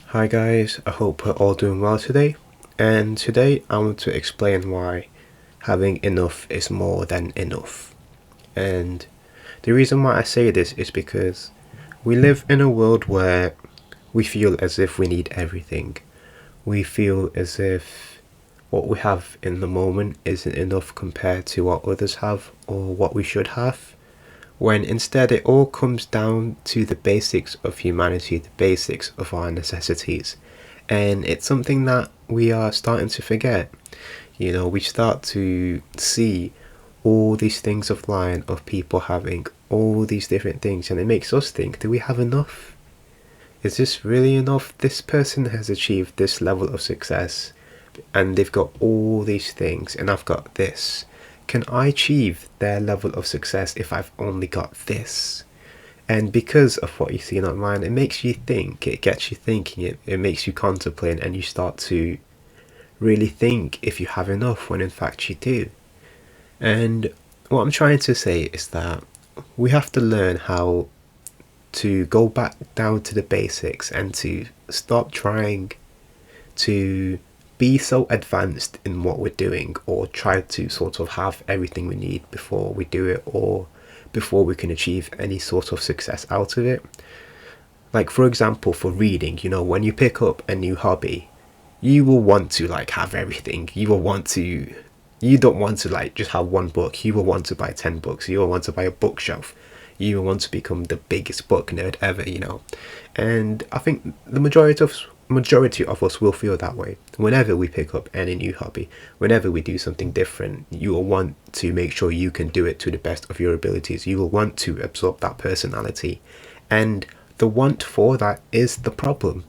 Hi guys, I hope we're all doing well today. And today I want to explain why having enough is more than enough. And the reason why I say this is because we live in a world where we feel as if we need everything. We feel as if what we have in the moment isn't enough compared to what others have or what we should have, when instead it all comes down to the basics of humanity, the basics of our necessities. And it's something that we are starting to forget. We start to see all these things offline of people having all these different things, and it makes us think, do we have enough? Is this really enough? This person has achieved this level of success and they've got all these things, and I've got this. Can I achieve their level of success if I've only got this? And because of what you see online, it makes you think, it gets you thinking, it makes you contemplate, and you start to really think if you have enough when in fact you do. And what I'm trying to say is that we have to learn how to go back down to the basics and to stop trying to be so advanced in what we're doing, or try to sort of have everything we need before we do it, or before we can achieve any sort of success out of it. Like, for example, for reading, when you pick up a new hobby, you will want to have everything. You don't want to just have one book. You will want to buy 10 books. You will want to buy a bookshelf. You will want to become the biggest book nerd ever. And I think the majority of us will feel that way whenever we pick up any new hobby. Whenever we do something different, you will want to make sure you can do it to the best of your abilities. You will want to absorb that personality, and the want for that is the problem.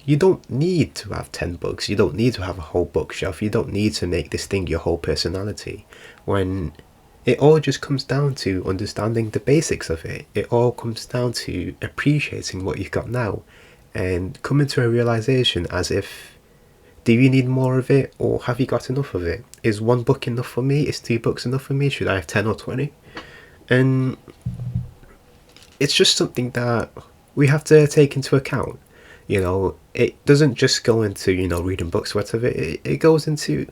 You don't need to have 10 books. You don't need to have a whole bookshelf. You don't need to make this thing your whole personality, when it all just comes down to understanding the basics of it. It all comes down to appreciating what you've got now and coming to a realization as if, do you need more of it, or have you got enough of it? Is one book enough for me? Is 2 books enough for me? Should I have 10 or 20? And it's just something that we have to take into account. It doesn't just go into, reading books, whatever. It goes into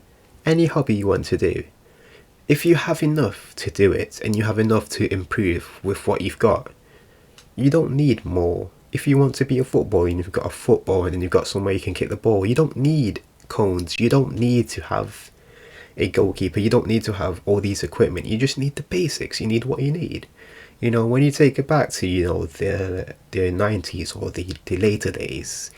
any hobby you want to do. If you have enough to do it, and you have enough to improve with what you've got, you don't need more. If you want to be a footballer and you've got a football and then you've got somewhere you can kick the ball, you don't need cones. You don't need to have a goalkeeper. You don't need to have all these equipment. You just need the basics. You need what you need. When you take it back to, the 90s or the later days,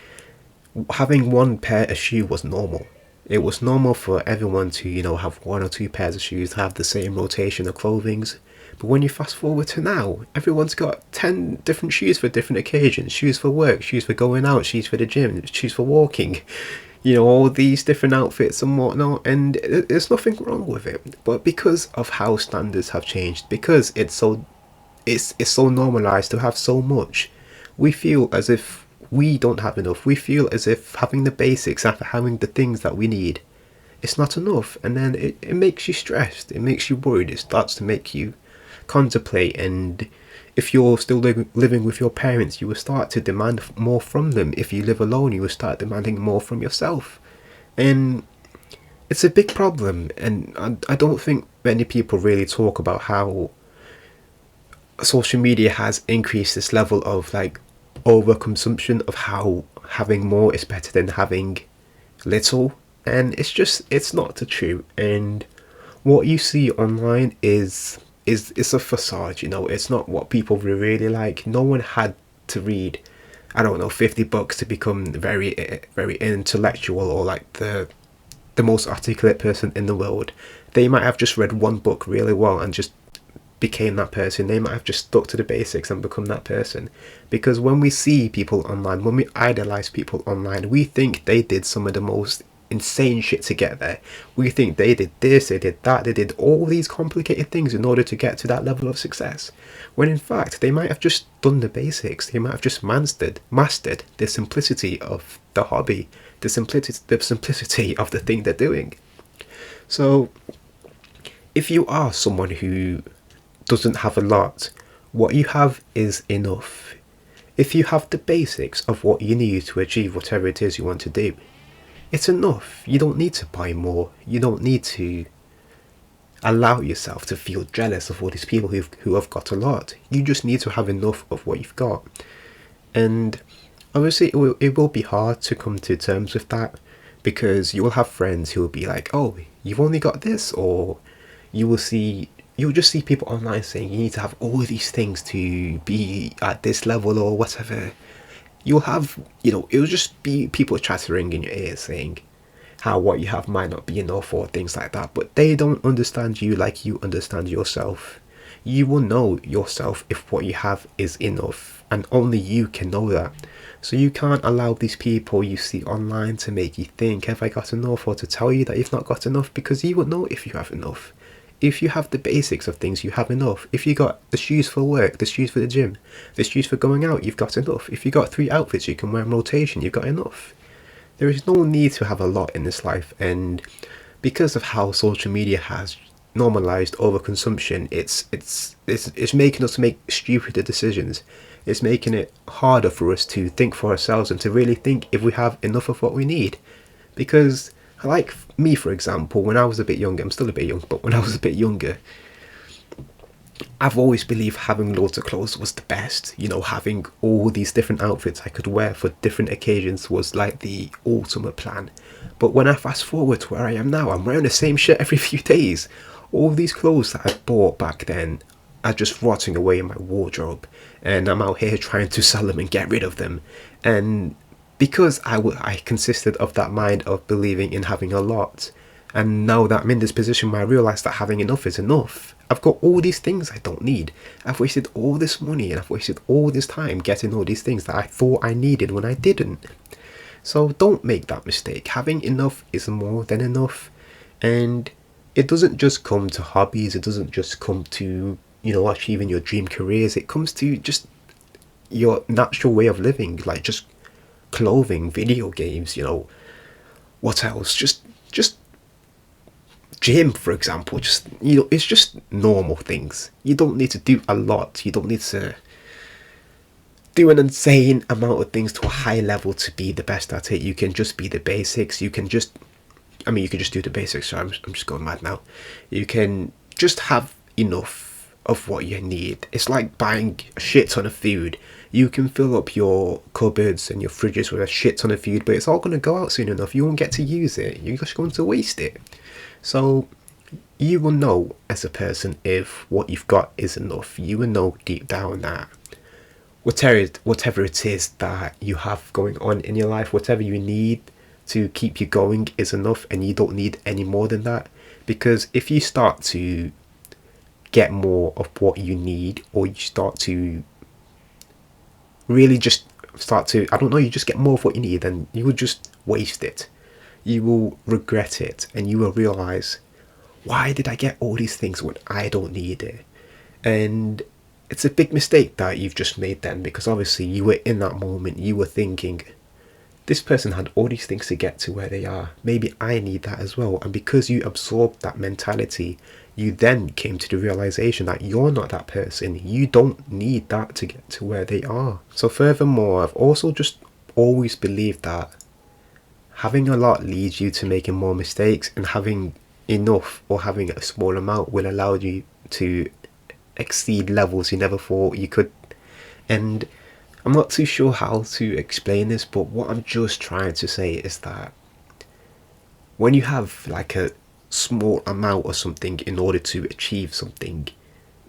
having one pair of shoe was normal. It was normal for everyone to, have 1 or 2 pairs of shoes, to have the same rotation of clothings. But when you fast forward to now, everyone's got 10 different shoes for different occasions. Shoes for work, shoes for going out, shoes for the gym, shoes for walking. All these different outfits and whatnot. And there's nothing wrong with it. But because of how standards have changed, because it's so normalized to have so much, we feel as if we don't have enough. We feel as if having the basics, after having the things that we need, it's not enough. And then it makes you stressed. It makes you worried. It starts to make you contemplate. And if you're still living with your parents, you will start to demand more from them. If you live alone, you will start demanding more from yourself. And it's a big problem. And I don't think many people really talk about how social media has increased this level of overconsumption, of how having more is better than having little. And it's not the truth. And what you see online is a facade. It's not what people really like. No one had to read, I don't know, 50 books to become very, very intellectual, or the most articulate person in the world. They might have just read one book really well and just became that person. They might have just stuck to the basics and become that person. Because when we see people online, when we idolize people online, we think they did some of the most insane shit to get there. We think they did this, they did that, they did all these complicated things in order to get to that level of success, when in fact they might have just done the basics. They might have just mastered the simplicity of the hobby, the simplicity of the thing they're doing. So if you are someone who doesn't have a lot, what you have is enough. If you have the basics of what you need to achieve whatever it is you want to do, it's enough. You don't need to buy more. You don't need to allow yourself to feel jealous of all these people who have got a lot. You just need to have enough of what you've got. And obviously it will be hard to come to terms with that, because you will have friends who will be like, oh, you've only got this, or you'll just see people online saying you need to have all these things to be at this level or whatever. You'll have, it'll just be people chattering in your ear saying how what you have might not be enough or things like that, but they don't understand you like you understand yourself. You will know yourself if what you have is enough, and only you can know that. So you can't allow these people you see online to make you think, have I got enough, or to tell you that you've not got enough, because you won't know if you have enough. If you have the basics of things, you have enough. If you got the shoes for work, the shoes for the gym, the shoes for going out, you've got enough. If you got 3 outfits you can wear in rotation, you've got enough. There is no need to have a lot in this life, and because of how social media has normalized overconsumption, it's making us make stupider decisions. It's making it harder for us to think for ourselves and to really think if we have enough of what we need. Because, like me, for example, when I was a bit younger, I'm still a bit young, but when I was a bit younger, I've always believed having loads of clothes was the best. Having all these different outfits I could wear for different occasions was like the ultimate plan. But when I fast forward to where I am now, I'm wearing the same shirt every few days. All these clothes that I bought back then are just rotting away in my wardrobe, and I'm out here trying to sell them and get rid of them. And because I consisted of that mind of believing in having a lot, and now that I'm in this position where I realise that having enough is enough, I've got all these things I don't need. I've wasted all this money and I've wasted all this time getting all these things that I thought I needed when I didn't. So don't make that mistake. Having enough is more than enough. And it doesn't just come to hobbies, it doesn't just come to, achieving your dream careers. It comes to just your natural way of living, like just clothing, video games, what else? Just gym, for example. Just, it's just normal things. You don't need to do a lot. You don't need to do an insane amount of things to a high level to be the best at it. You can just be the basics. You can just do the basics. So I'm just going mad now. You can just have enough of what you need. It's like buying a shit ton of food. You can fill up your cupboards and your fridges with a shit ton of food, but it's all going to go out soon enough. You won't get to use it. You're just going to waste it. So you will know as a person if what you've got is enough. You will know deep down that whatever it is that you have going on in your life, whatever you need to keep you going is enough, and you don't need any more than that. Because if you start to get more of what you need, or you start to really just you just get more of what you need, then you will just waste it. You will regret it, and you will realize, why did I get all these things when I don't need it? And it's a big mistake that you've just made then, because obviously you were in that moment, you were thinking, this person had all these things to get to where they are, maybe I need that as well. And because you absorbed that mentality, you then came to the realization that you're not that person. You don't need that to get to where they are. So furthermore, I've also just always believed that having a lot leads you to making more mistakes, and having enough or having a small amount will allow you to exceed levels you never thought you could. And I'm not too sure how to explain this, but what I'm just trying to say is that when you have like a small amount or something in order to achieve something,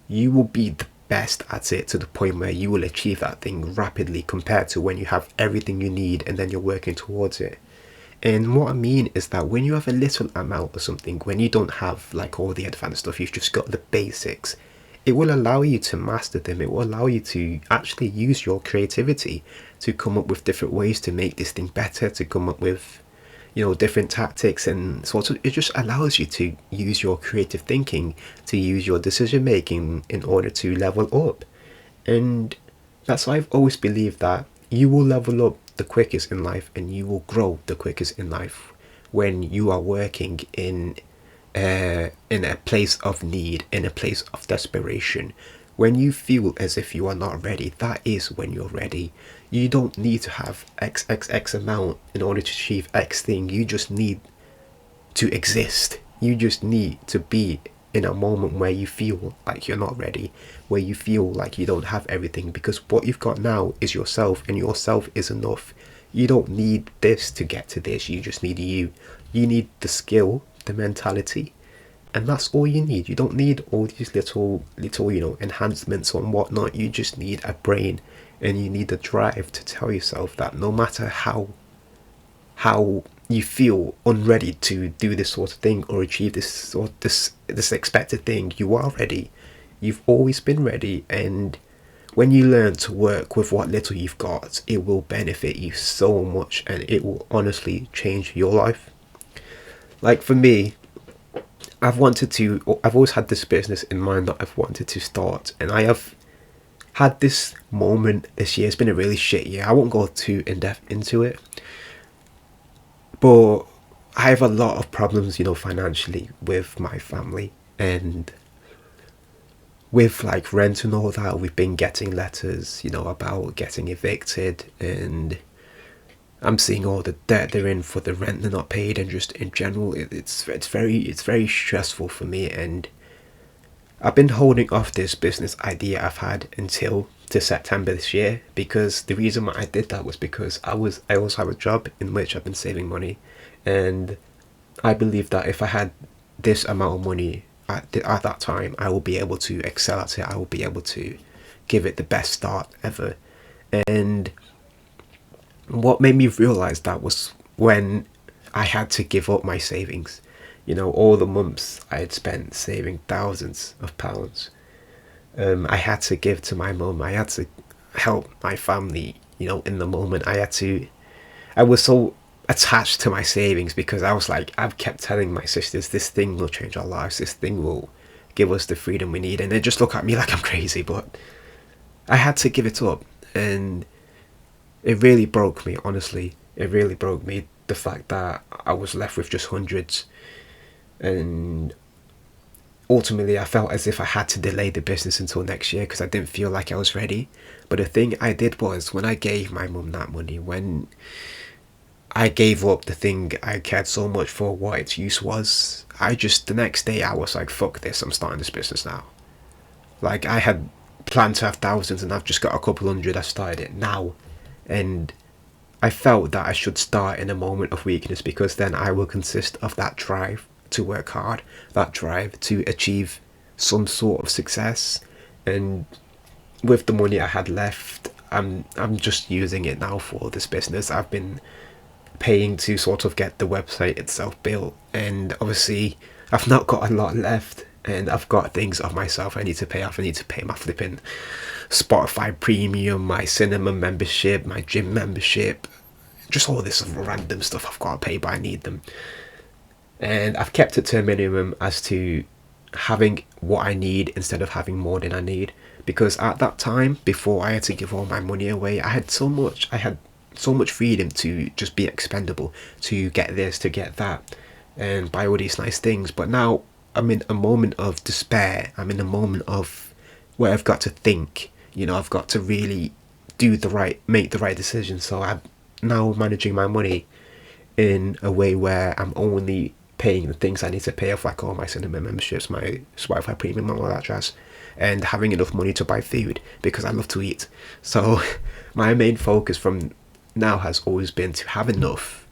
you will be the best at it to the point where you will achieve that thing rapidly, compared to when you have everything you need and then you're working towards it. And what I mean is that when you have a little amount or something, when you don't have like all the advanced stuff, you've just got the basics, it will allow you to master them. It will allow you to actually use your creativity to come up with different ways to make this thing better, to come up with, different tactics. And sort of, it just allows you to use your creative thinking, to use your decision making in order to level up. And that's why I've always believed that you will level up the quickest in life, and you will grow the quickest in life when you are working in a place of need, in a place of desperation, When you feel as if you are not ready, that is when you're ready. You don't need to have X amount in order to achieve X thing. You just need to exist. You just need to be in a moment where you feel like you're not ready, where you feel like you don't have everything, because what you've got now is yourself, and yourself is enough. You don't need this to get to this. You just need you. You need the skill, the mentality, and that's all you need. You don't need all these little enhancements and whatnot. You just need a brain, and you need the drive to tell yourself that no matter how you feel unready to do this sort of thing or achieve this expected thing, you are ready. You've always been ready, and when you learn to work with what little you've got, it will benefit you so much, and it will honestly change your life. Like for me, I've always had this business in mind that I've wanted to start, and I have had this moment this year. It's been a really shit year. I won't go too in depth into it, but I have a lot of problems, financially with my family, and with like rent and all that. We've been getting letters, about getting evicted, and I'm seeing all the debt they're in for the rent they're not paid, and just in general, it's very stressful for me. And I've been holding off this business idea I've had until to September this year, because the reason why I did that was because I also have a job in which I've been saving money, and I believe that if I had this amount of money at that time, I will be able to excel at it. I will be able to give it the best start ever. And what made me realize that was when I had to give up my savings. All the months I had spent saving thousands of pounds, I had to give to my mum. I had to help my family, in the moment. I was so attached to my savings, because I was like, I've kept telling my sisters, this thing will change our lives, this thing will give us the freedom we need, and they just look at me like I'm crazy. But I had to give it up, and it really broke me, honestly. It really broke me, the fact that I was left with just hundreds, and ultimately I felt as if I had to delay the business until next year, because I didn't feel like I was ready. But the thing I did was, when I gave my mum that money, when I gave up the thing I cared so much for, what its use was, the next day I was like, fuck this, I'm starting this business now. Like, I had planned to have thousands, and I've just got a couple hundred. I started it now, and I felt that I should start in a moment of weakness, because then I will consist of that drive to work hard, that drive to achieve some sort of success. And with the money I had left, I'm just using it now for this business. I've been paying to sort of get the website itself built, and obviously I've not got a lot left, and I've got things of myself I need to pay off. I need to pay my flipping Spotify premium, my cinema membership, my gym membership, just all this random stuff I've got to pay, but I need them. And I've kept it to a minimum as to having what I need instead of having more than I need, because at that time, before I had to give all my money away, I had so much freedom to just be expendable, to get this, to get that, and buy all these nice things. But now I'm in a moment of despair. I'm in a moment of where I've got to think, I've got to really make the right decision. So I'm now managing my money in a way where I'm only paying the things I need to pay off, like all my cinema memberships, my Spotify premium, and all that jazz, and having enough money to buy food, because I love to eat. So my main focus from now has always been to have enough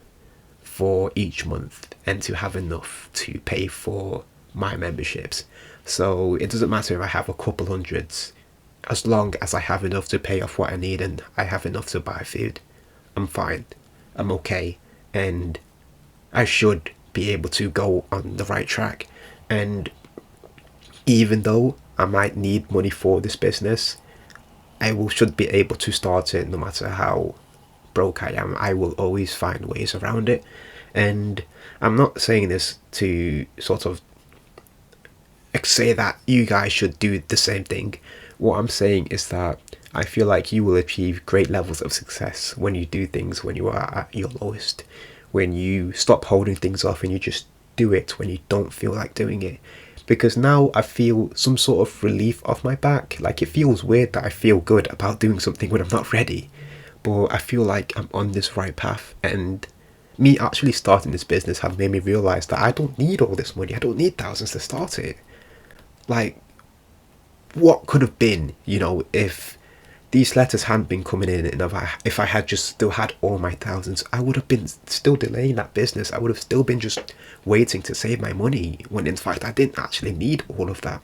for each month, and to have enough to pay for my memberships. So it doesn't matter if I have a couple hundreds, as long as I have enough to pay off what I need and I have enough to buy food, I'm fine, I'm okay, and I should be able to go on the right track. And even though I might need money for this business, should be able to start it. No matter how broke I am, I will always find ways around it. And I'm not saying this to sort of say that you guys should do the same thing. What I'm saying is that I feel like you will achieve great levels of success when you do things when you are at your lowest, when you stop holding things off and you just do it when you don't feel like doing it. because now I feel some sort of relief off my back. Like, it feels weird that I feel good about doing something when I'm not ready, but I feel like I'm on this right path. And me actually starting this business have made me realize that I don't need all this money. I don't need thousands to start it. Like, what could have been, if these letters hadn't been coming in, and if I had just still had all my thousands, I would have been still delaying that business. I would have still been just waiting to save my money, when in fact I didn't actually need all of that.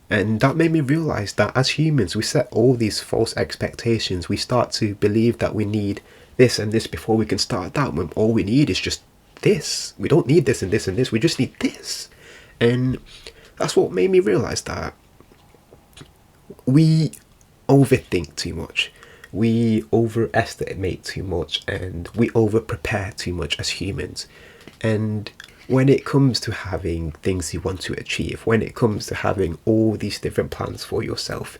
And that made me realize that as humans, we set all these false expectations. We start to believe that we need this and this before we can start that, when all we need is just this. We don't need this and this and this, we just need this. And that's what made me realize that we overthink too much, we overestimate too much, and we over prepare too much as humans. And when it comes to having things you want to achieve, when it comes to having all these different plans for yourself,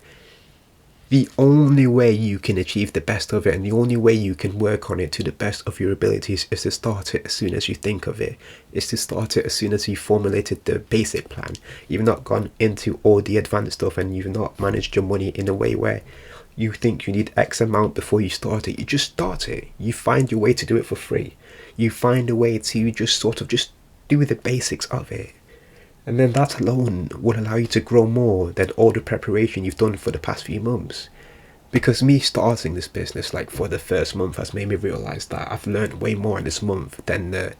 the only way you can achieve the best of it, and the only way you can work on it to the best of your abilities, is to start it as soon as you think of it, is to start it as soon as you formulated the basic plan. You've not gone into all the advanced stuff, and you've not managed your money in a way where you think you need X amount before you start it. You just start it. You find your way to do it for free. You find a way to just sort of just do the basics of it. And then that alone will allow you to grow more than all the preparation you've done for the past few months. Because me starting this business, like, for the first month, has made me realize that I've learned way more in this month than the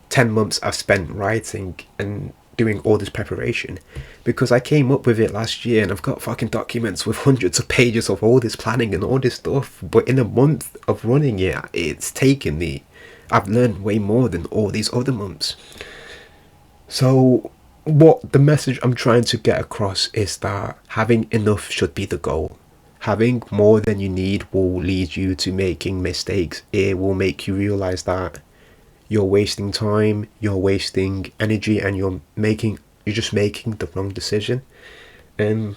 10 months I've spent writing and doing all this preparation. Because I came up with it last year, and I've got fucking documents with hundreds of pages of all this planning and all this stuff. But in a month of running it, I've learned way more than all these other months. So what the message I'm trying to get across is that having enough should be the goal. Having more than you need will lead you to making mistakes. It will make you realize that you're wasting time, you're wasting energy, and you're just making the wrong decision. And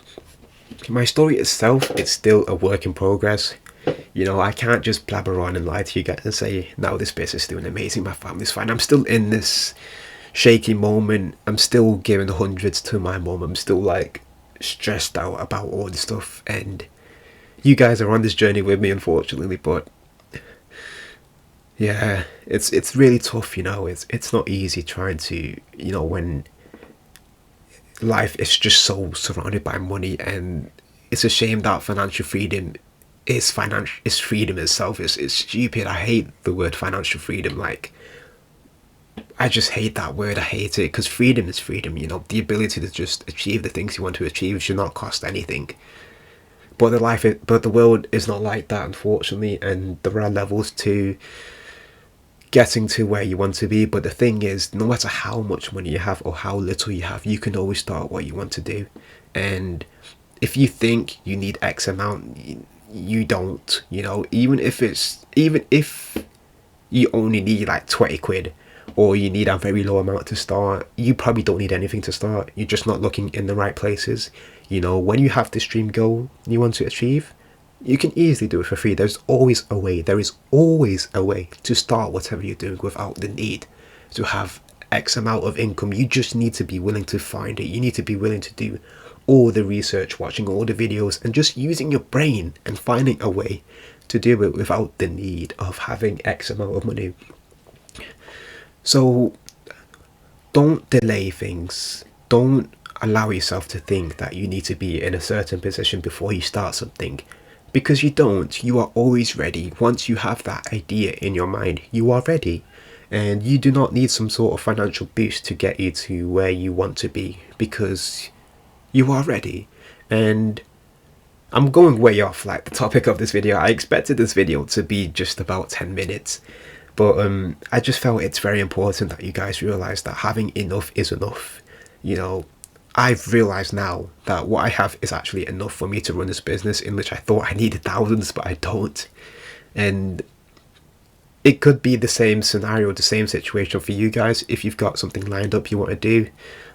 my story itself, it's still a work in progress. I can't just blabber on and lie to you guys and say, no, this business is doing amazing, my family's fine. I'm still in this shaky moment. I'm still giving the hundreds to my mum. I'm still like stressed out about all this stuff, and you guys are on this journey with me, unfortunately. But yeah, it's really tough. It's not easy trying to, when life is just so surrounded by money. And it's a shame that financial freedom is freedom itself. It's stupid. I hate the word financial freedom. Like, I just hate that word. I hate it, because freedom is freedom. The ability to just achieve the things you want to achieve should not cost anything. But the world is not like that, unfortunately. And there are levels to getting to where you want to be. But the thing is, no matter how much money you have or how little you have, you can always start what you want to do. And if you think you need X amount, you don't. Even if you only need like 20 quid, or you need a very low amount to start, you probably don't need anything to start. You're just not looking in the right places. When you have this dream goal you want to achieve, you can easily do it for free. There's always a way. There is always a way to start whatever you're doing without the need to have X amount of income. You just need to be willing to find it. You need to be willing to do all the research, watching all the videos, and just using your brain and finding a way to do it without the need of having X amount of money. So don't delay things. Don't allow yourself to think that you need to be in a certain position before you start something, because you don't. You are always ready. Once you have that idea in your mind, you are ready. And you do not need some sort of financial boost to get you to where you want to be, because you are ready. And I'm going way off like the topic of this video. I expected this video to be just about 10 minutes. But I just felt it's very important that you guys realize that having enough is enough. I've realized now that what I have is actually enough for me to run this business, in which I thought I needed thousands, but I don't. And it could be the same scenario, the same situation for you guys. If you've got something lined up you want to do,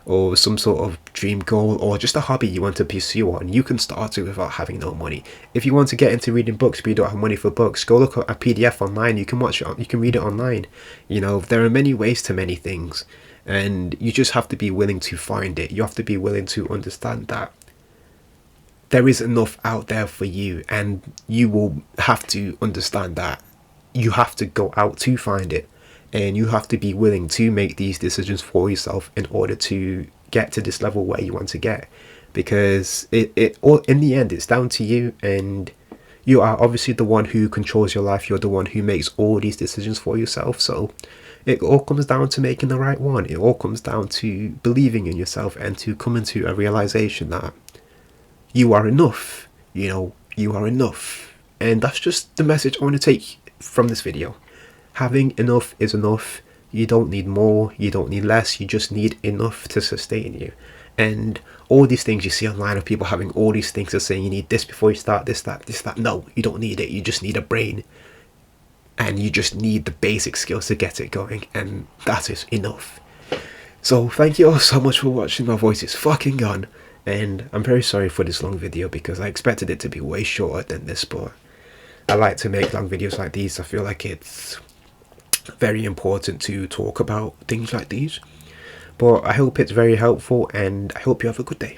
or some sort of dream goal, or just a hobby you want to pursue on, you can start it without having no money. If you want to get into reading books but you don't have money for books, go look at a PDF online. You can watch it, you can read it online. There are many ways to many things. And you just have to be willing to find it. You have to be willing to understand that there is enough out there for you, and you will have to understand that you have to go out to find it, and you have to be willing to make these decisions for yourself in order to get to this level where you want to get, because it all, in the end, it's down to you, and you are obviously the one who controls your life. You're the one who makes all these decisions for yourself. So it all comes down to making the right one. It all comes down to believing in yourself and to coming to a realization that you are enough. You are enough. And that's just the message I want to take from this video. Having enough is enough. You don't need more, you don't need less, you just need enough to sustain you. And all these things you see online of people having all these things, are saying you need this before you start, this, that. No, you don't need it. You just need a brain, and you just need the basic skills to get it going, and that is enough. So thank you all so much for watching. My voice is fucking gone, and I'm very sorry for this long video because I expected it to be way shorter than this, but I like to make long videos like these. I feel like it's very important to talk about things like these. But I hope it's very helpful, and I hope you have a good day.